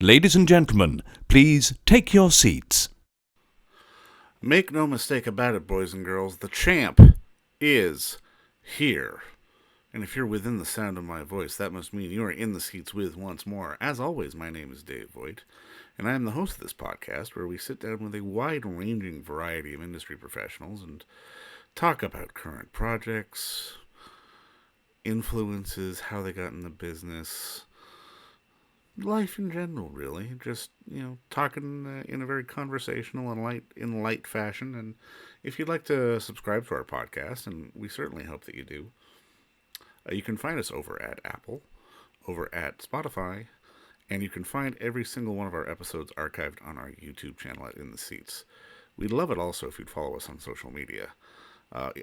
Ladies and gentlemen, please take your seats. Make no mistake about it, boys and girls, the champ is here. And if you're within the sound of my voice, that must mean you are in the seats with once more. As always, my name is Dave Voigt, and I am the host of this podcast where we sit down with a wide-ranging variety of industry professionals and talk about current projects, influences, how they got in the business, life in general, really. Just talking in a very conversational and light fashion. And if you'd like to subscribe to our podcast, and we certainly hope that you do, you can find us over at Apple, over at Spotify, and you can find every single one of our episodes archived on our YouTube channel at In the Seats. We'd love it also if you'd follow us on social media,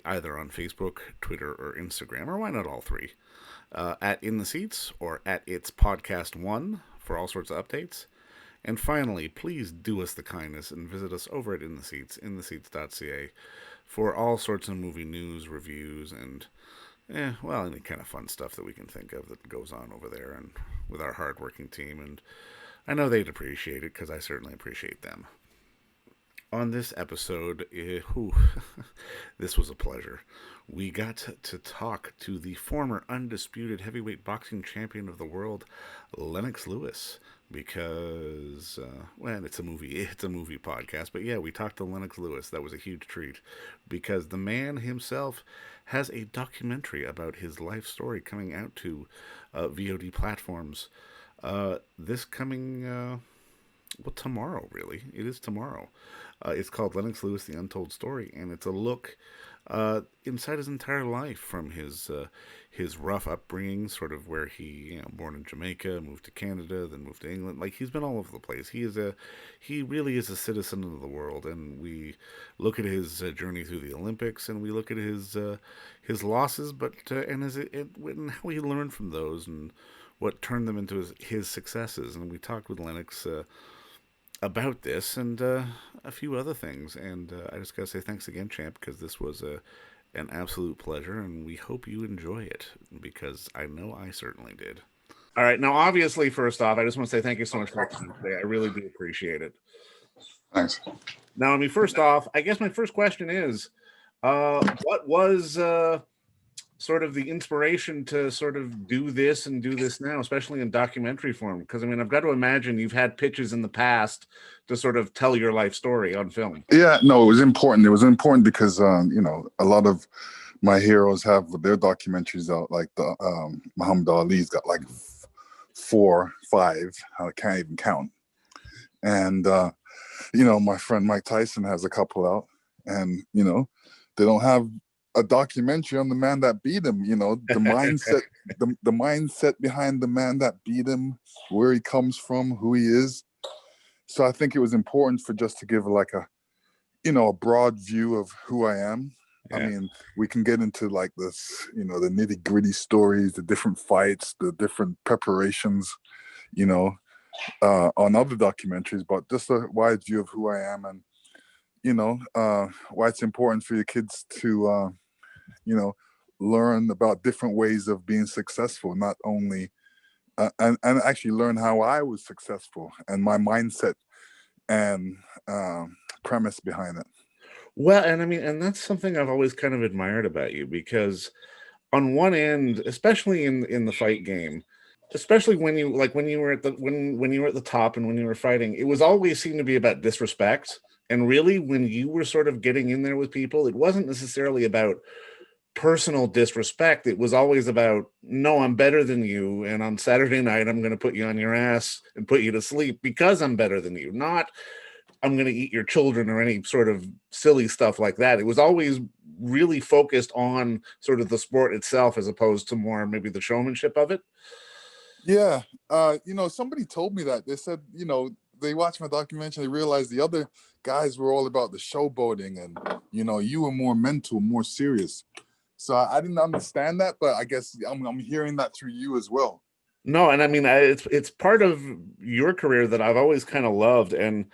either on Facebook, Twitter, or Instagram, or why not all three? At In the Seats or at It's Podcast One for all sorts of updates. And finally, please do us the kindness and visit us over at In the Seats, intheseats.ca, for all sorts of movie news, reviews, and any kind of fun stuff that we can think of that goes on over there and with our hardworking team. And I know they'd appreciate it because I certainly appreciate them. On this episode, this was a pleasure. We got to talk to the former undisputed heavyweight boxing champion of the world, Lennox Lewis, because, it's a movie podcast, but yeah, we talked to Lennox Lewis. That was a huge treat, because the man himself has a documentary about his life story coming out to VOD platforms this coming, tomorrow, really. It is tomorrow. It's called Lennox Lewis, The Untold Story, and it's a look inside his entire life, from his rough upbringing, sort of where he, born in Jamaica, moved to Canada, then moved to England. Like, he's been all over the place. He really is a citizen of the world, and we look at his journey through the Olympics, and we look at his losses, and how he learned from those, and what turned them into his successes. And we talked with Lennox about this and a few other things. And I just got to say thanks again, champ, because this was an absolute pleasure, and we hope you enjoy it, because I know I certainly did. All right. Now, obviously, first off, I just want to say thank you so much for coming today. I really do appreciate it. Thanks. Now, first off, I guess my first question is, what was sort of the inspiration to sort of do this now, especially in documentary form? Because I've got to imagine you've had pitches in the past to sort of tell your life story on film. Yeah, no, it was important. It was important because a lot of my heroes have their documentaries out. Like the Muhammad Ali's got like 4, 5. I can't even count. And my friend Mike Tyson has a couple out, and they don't have a documentary on the man that beat him. The mindset, the mindset behind the man that beat him, where he comes from, who he is. So I think it was important for just to give like a broad view of who I am. Yeah. I mean, we can get into like this, the nitty gritty stories, the different fights, the different preparations, on other documentaries, but just a wide view of who I am, and why it's important for your kids to learn about different ways of being successful, not only and actually learn how I was successful and my mindset and premise behind it. Well, and that's something I've always kind of admired about you, because on one end, especially in the fight game, especially when you were at the top and when you were fighting, it was always seemed to be about disrespect. And really, when you were sort of getting in there with people, it wasn't necessarily about personal disrespect. It was always about, no, I'm better than you, and on Saturday night I'm going to put you on your ass and put you to sleep because I'm better than you, not I'm going to eat your children or any sort of silly stuff like that. It was always really focused on sort of the sport itself, as opposed to more maybe the showmanship of it. Yeah. Somebody told me that. They said, they watched my documentary, they realized the other guys were all about the showboating, and you were more mental, more serious. So I didn't understand that, but I guess I'm hearing that through you as well. No, and it's part of your career that I've always kind of loved, and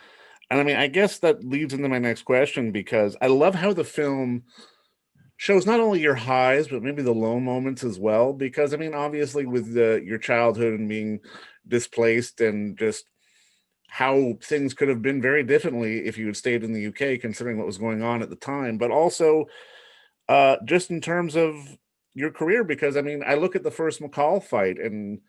I guess that leads into my next question, because I love how the film shows not only your highs, but maybe the low moments as well. Because obviously with your childhood and being displaced and just how things could have been very differently if you had stayed in the UK, considering what was going on at the time, but also just in terms of your career. Because I mean, I look at the first McCall fight, and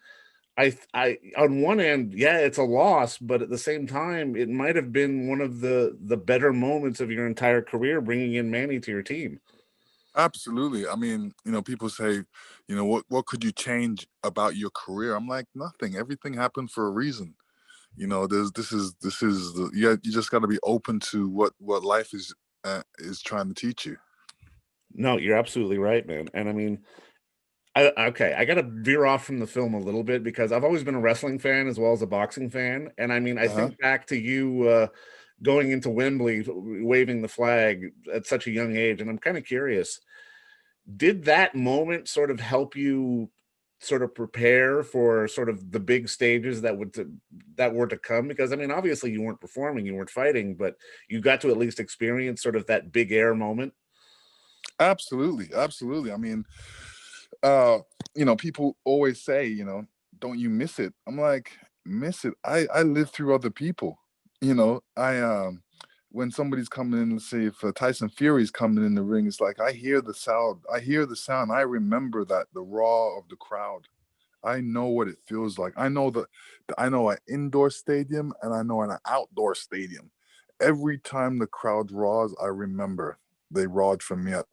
on one end, yeah, it's a loss, but at the same time, it might have been one of the better moments of your entire career, bringing in Manny to your team. Absolutely. I mean, people say, what could you change about your career? I'm like, nothing. Everything happened for a reason. This is the yeah. You just got to be open to what life is trying to teach you. No, you're absolutely right, man. And I mean, okay, I got to veer off from the film a little bit because I've always been a wrestling fan as well as a boxing fan. And I mean, I Uh-huh. think back to you going into Wembley, waving the flag at such a young age, and I'm kind of curious, did that moment sort of help you sort of prepare for sort of the big stages that were to come? Because I mean, obviously you weren't performing, you weren't fighting, but you got to at least experience sort of that big air moment. Absolutely, absolutely. I mean, uh, people always say, don't you miss it? I'm like, miss it. I live through other people. When somebody's coming in, let's say if Tyson Fury's coming in the ring, it's like I hear the sound. I hear the sound. I remember that the raw of the crowd. I know what it feels like. I know an indoor stadium and I know an outdoor stadium. Every time the crowd roars, I remember they roared for me at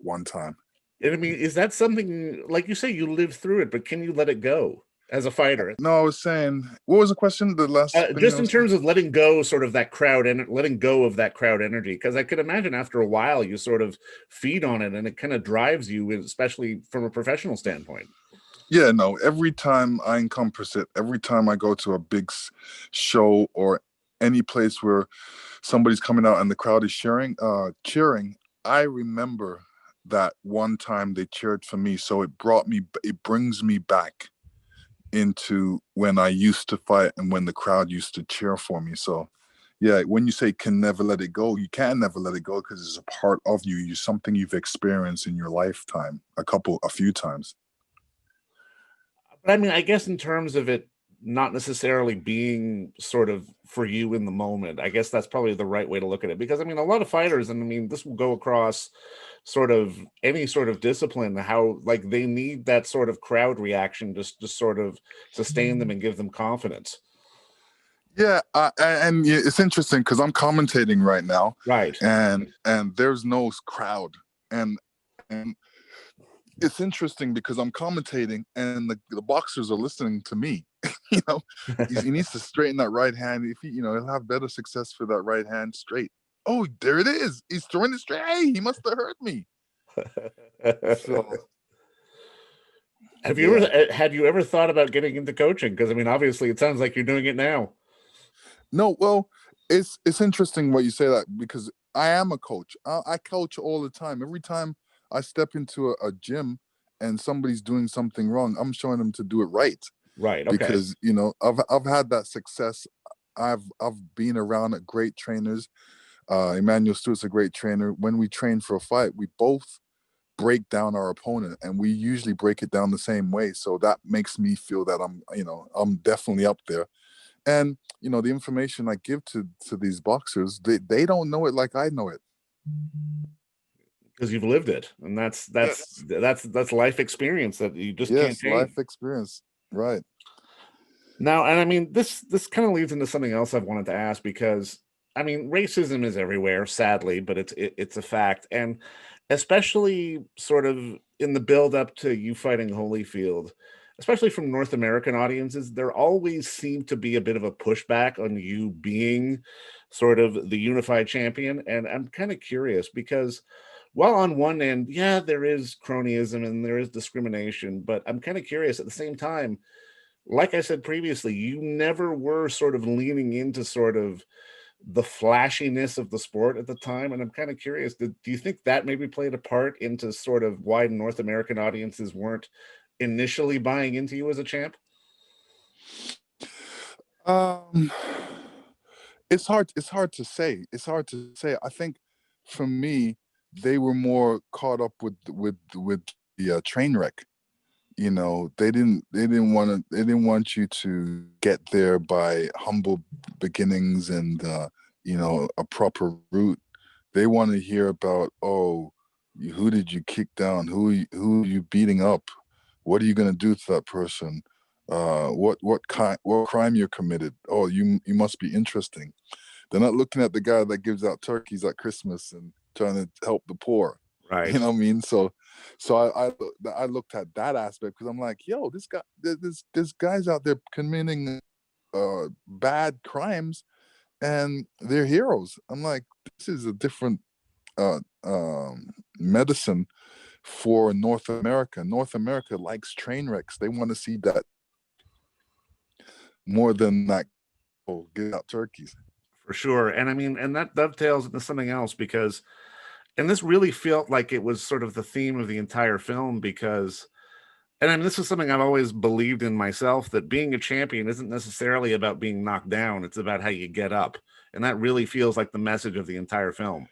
one time. And I mean, is that something, like you say, you lived through it, but can you let it go as a fighter? No, I was saying, what was the question? The last thing Just I in was saying? terms of letting go, sort of that crowd and letting go of that crowd energy, because I could imagine after a while you sort of feed on it, and it kind of drives you, especially from a professional standpoint. Yeah, no. Every time I encompass it, every time I go to a big show or any place where somebody's coming out and the crowd is cheering, I remember that one time they cheered for me. So it brings me back into when I used to fight and when the crowd used to cheer for me. So, yeah, when you say can never let it go, you can never let it go because it's a part of you. You something you've experienced in your lifetime a few times. But I mean, I guess in terms of it not necessarily being sort of for you in the moment, I guess that's probably the right way to look at it. Because I mean, a lot of fighters, and I mean, this will go across sort of any sort of discipline, how like they need that sort of crowd reaction just to sort of sustain them and give them confidence. Yeah, and it's interesting because I'm commentating right now, Right. and there's no crowd, and it's interesting because I'm commentating and the boxers are listening to me. you know, he needs to straighten that right hand. If he'll have better success for that right hand straight. Oh, there it is. He's throwing it straight. Hey, he must have hurt me. So yeah. Have you ever thought about getting into coaching? Because I mean, obviously, it sounds like you're doing it now. No, well, it's interesting what you say that because I am a coach. I coach all the time. Every time I step into a gym and somebody's doing something wrong, I'm showing them to do it right Right. Okay. because I've had that success. I've been around great trainers. Emmanuel Stewart's a great trainer. When we train for a fight, we both break down our opponent, and we usually break it down the same way. So that makes me feel that I'm definitely up there. And the information I give to these boxers, they don't know it like I know it. Because you've lived it, and Yes. that's life experience that you just can't Yes, change. life experience. Right. Now, and I mean, this kind of leads into something else I've wanted to ask, because I mean, racism is everywhere, sadly, but it's a fact, and especially sort of in the build up to you fighting Holyfield, especially from North American audiences, there always seemed to be a bit of a pushback on you being sort of the unified champion, and I'm kind of curious because while on one end, yeah, there is cronyism and there is discrimination, but I'm kind of curious at the same time, like I said previously, you never were sort of leaning into sort of the flashiness of the sport at the time. And I'm kind of curious, do you think that maybe played a part into sort of why North American audiences weren't initially buying into you as a champ? Um, it's hard to say. It's hard to say. I think for me, they were more caught up with the train wreck. you know, they didn't want you to get there by humble beginnings and you know, a proper route. They want to hear about, oh, who did you kick down? Who are you beating up? What are you going to do to that person? What crime you committed? Oh, you must be interesting. They're not looking at the guy that gives out turkeys at Christmas and trying to help the poor. Right. You know what I mean? So I looked at that aspect because I'm like, yo, this guy, there's guys out there committing bad crimes and they're heroes. I'm like, this is a different uh, medicine for North America. North America likes train wrecks. They want to see that more than that. Oh, get out turkeys. For sure. And I mean, and that dovetails into something else because, and this really felt like it was sort of the theme of the entire film because, and I mean, this is something I've always believed in myself that being a champion isn't necessarily about being knocked down, it's about how you get up. And that really feels like the message of the entire film.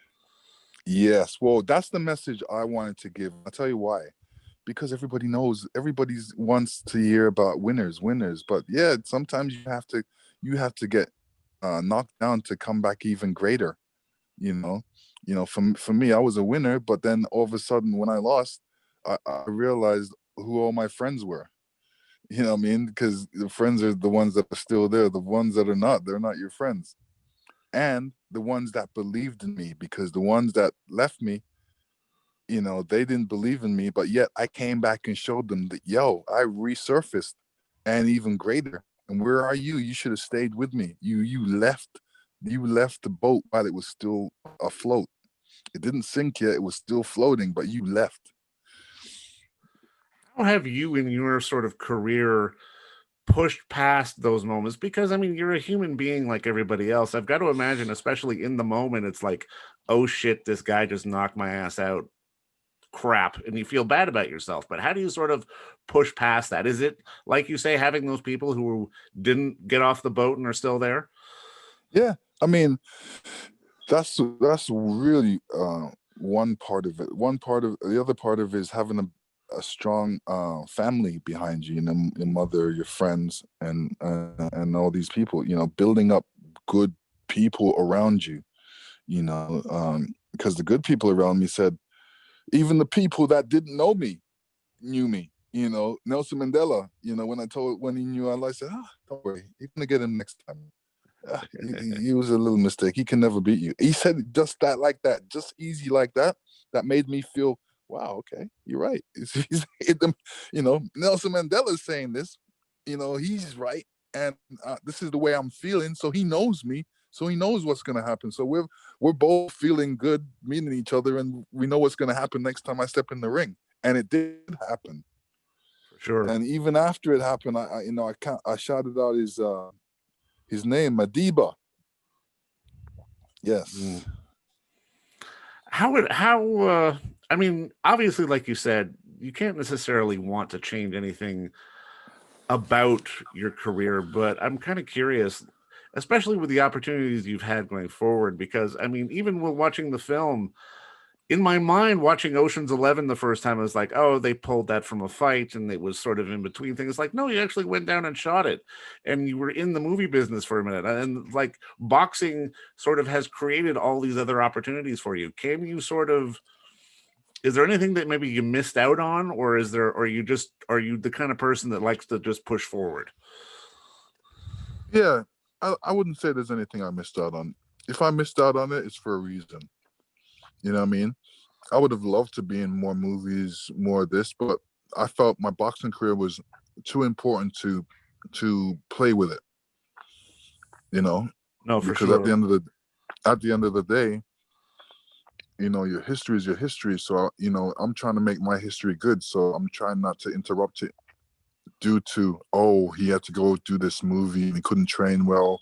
Yes, well, that's the message I wanted to give. I'll tell you why. Because everybody knows, everybody's wants to hear about winners. But yeah, sometimes you have to get knocked down to come back even greater. You know, for me, I was a winner, but then all of a sudden, when I lost, I realized who all my friends were. You know what I mean? Because the friends are the ones that are still there. The ones that are not, they're not your friends. And the ones that believed in me, because the ones that left me, you know, they didn't believe in me, but yet I came back and showed them that, yo, I resurfaced and even greater. And where are you? You should have stayed with me. You left the boat while it was still afloat. It didn't sink yet, it was still floating, but you left. How have you in your sort of career pushed past those moments? Because I mean, you're a human being like everybody else. I've got to imagine, especially in the moment, it's like, oh shit, this guy just knocked my ass out. Crap. And you feel bad about yourself. But how do you sort of push past that? Is it like you say, having those people who didn't get off the boat and are still there? Yeah. I mean, that's really one part of it. One part of the other part of it is having a strong family behind you, you know, your mother, your friends, and all these people, you know, building up good people around you, you know, because the good people around me said, even the people that didn't know me knew me. You know, Nelson Mandela, you know, when he knew Allah, I said, ah, don't worry, you're gonna get him next time. He was a little mistake. He can never beat you. He said just that, like that, just easy like that. That made me feel, wow, okay, you're right. You know, Nelson Mandela is saying this. You know, he's right, and this is the way I'm feeling. So he knows me. So he knows what's gonna happen. So we're both feeling good, meeting each other, and we know what's gonna happen next time I step in the ring. And it did happen. For sure. And even after it happened, I shouted out his name, Madiba. Mm. Yes. How I mean, obviously, like you said, you can't necessarily want to change anything about your career, but I'm kind of curious, especially with the opportunities you've had going forward, because I mean, even while watching the film, in my mind, watching Ocean's 11 the first time, I was like, oh, they pulled that from a fight and it was sort of in between things. Like, no, you actually went down and shot it and you were in the movie business for a minute. And like boxing sort of has created all these other opportunities for you. Can you sort of, is there anything that maybe you missed out on, or is there, or you just, are you the kind of person that likes to just push forward? Yeah. I wouldn't say there's anything I missed out on. If I missed out on it, it's for a reason. You know what I mean? I would have loved to be in more movies, more of this, but I felt my boxing career was too important to play with it, you know, No, for because sure. at the end of the day, you know, your history is your history. So, you know, I'm trying to make my history good. So I'm trying not to interrupt it due to, oh, he had to go do this movie and he couldn't train well.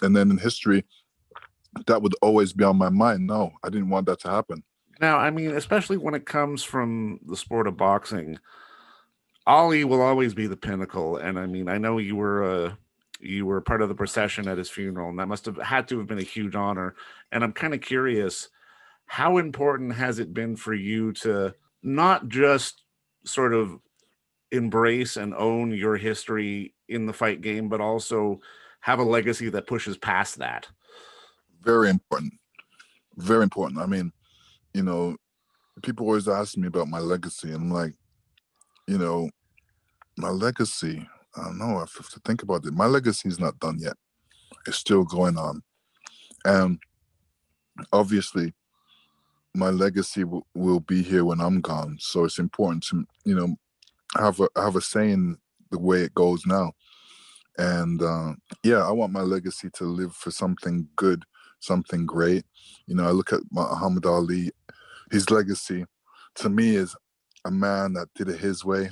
And then in history, that would always be on my mind. No, I didn't want that to happen. Now, I mean, especially when it comes from the sport of boxing, Ali will always be the pinnacle. And I mean, I know you were part of the procession at his funeral, and that must have had to have been a huge honor. And I'm kind of curious, how important has it been for you to not just sort of embrace and own your history in the fight game, but also have a legacy that pushes past that. Very important. Very important. I mean, you know, people always ask me about my legacy, and I'm like, you know, my legacy, I don't know, I have to think about it. My legacy is not done yet. It's still going on. And obviously, my legacy will be here when I'm gone. So it's important to, have a say in the way it goes now. And yeah, I want my legacy to live for something good, something great. I look at Muhammad Ali. His legacy to me is a man that did it his way.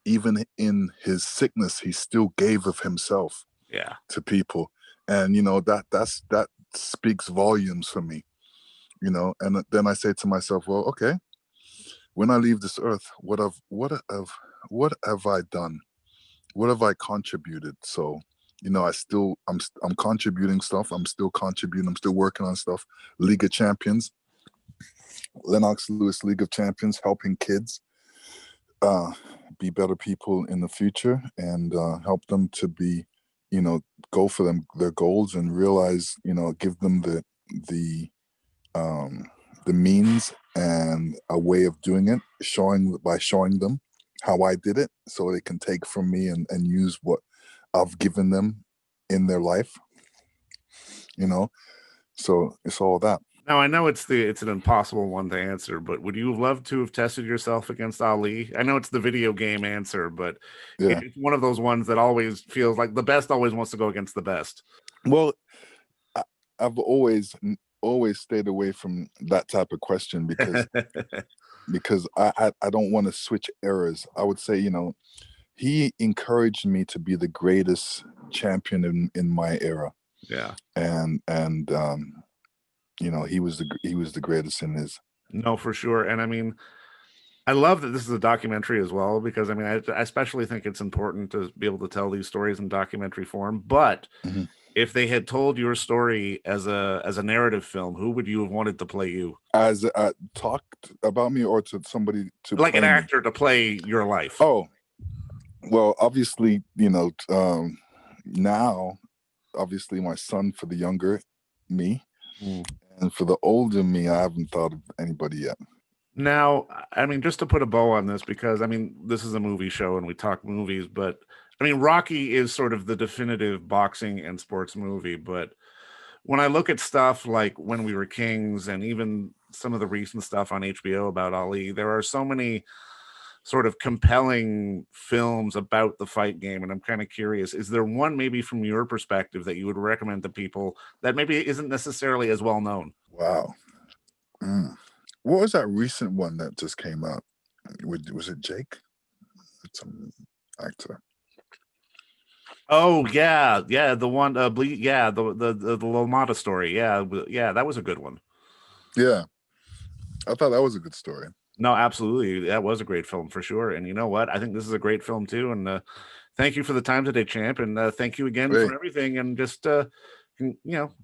Even in his sickness, he still gave of himself to people. And that speaks volumes for me. And then I say to myself, well, okay, when I leave this earth, what have I done? What have I contributed? So, I'm contributing stuff. I'm still contributing. I'm still working on stuff. League of Champions, Lennox Lewis League of Champions, helping kids be better people in the future, and help them to be, go for their goals, and realize, give them the means and a way of doing it, showing them how I did it, so they can take from me and use what I've given them in their life. So it's all that. Now, I know it's an impossible one to answer, but would you love to have tested yourself against Ali? I know it's the video game answer, but Yeah. it's one of those ones that always feels like the best always wants to go against the best. Well, I've always stayed away from that type of question because I don't want to switch eras. I would say, he encouraged me to be the greatest champion in my era. Yeah. And he was the greatest in his. No, for sure. And I mean, I love that this is a documentary as well, because I mean, I especially think it's important to be able to tell these stories in documentary form. But if they had told your story as a narrative film, who would you have wanted to play you? As talked about me, or to somebody to like play an actor to play your life? Oh, well, obviously, now, obviously, my son for the younger me, and for the older me, I haven't thought of anybody yet. Now, I mean, just to put a bow on this, because I mean, this is a movie show and we talk movies, but I mean, Rocky is sort of the definitive boxing and sports movie. But when I look at stuff like When We Were Kings, and even some of the recent stuff on HBO about Ali, there are so many sort of compelling films about the fight game. And I'm kind of curious, is there one maybe from your perspective that you would recommend to people that maybe isn't necessarily as well known? Wow. What was that recent one that just came out? Was it Jake? It's an actor. Oh yeah, the one, the LaMotta story. Yeah, that was a good one. Yeah, I thought that was a good story. No, absolutely, that was a great film for sure. And you know what? I think this is a great film too. And thank you for the time today, champ. And thank you again for everything. And just good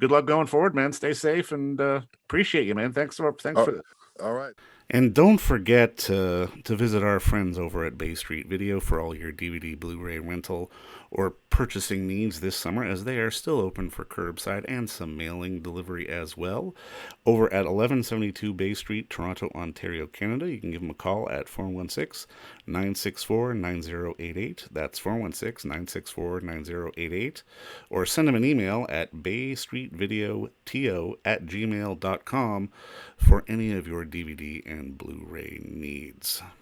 luck going forward, man. Stay safe, and appreciate you, man. Thanks for this. All right. And don't forget to visit our friends over at Bay Street Video for all your DVD, Blu-ray rental, or purchasing needs this summer, as they are still open for curbside and some mailing delivery as well. Over at 1172 Bay Street, Toronto, Ontario, Canada, you can give them a call at 416-964-9088. That's 416-964-9088. Or send them an email at baystreetvideoto@gmail.com for any of your DVD and Blu-ray needs.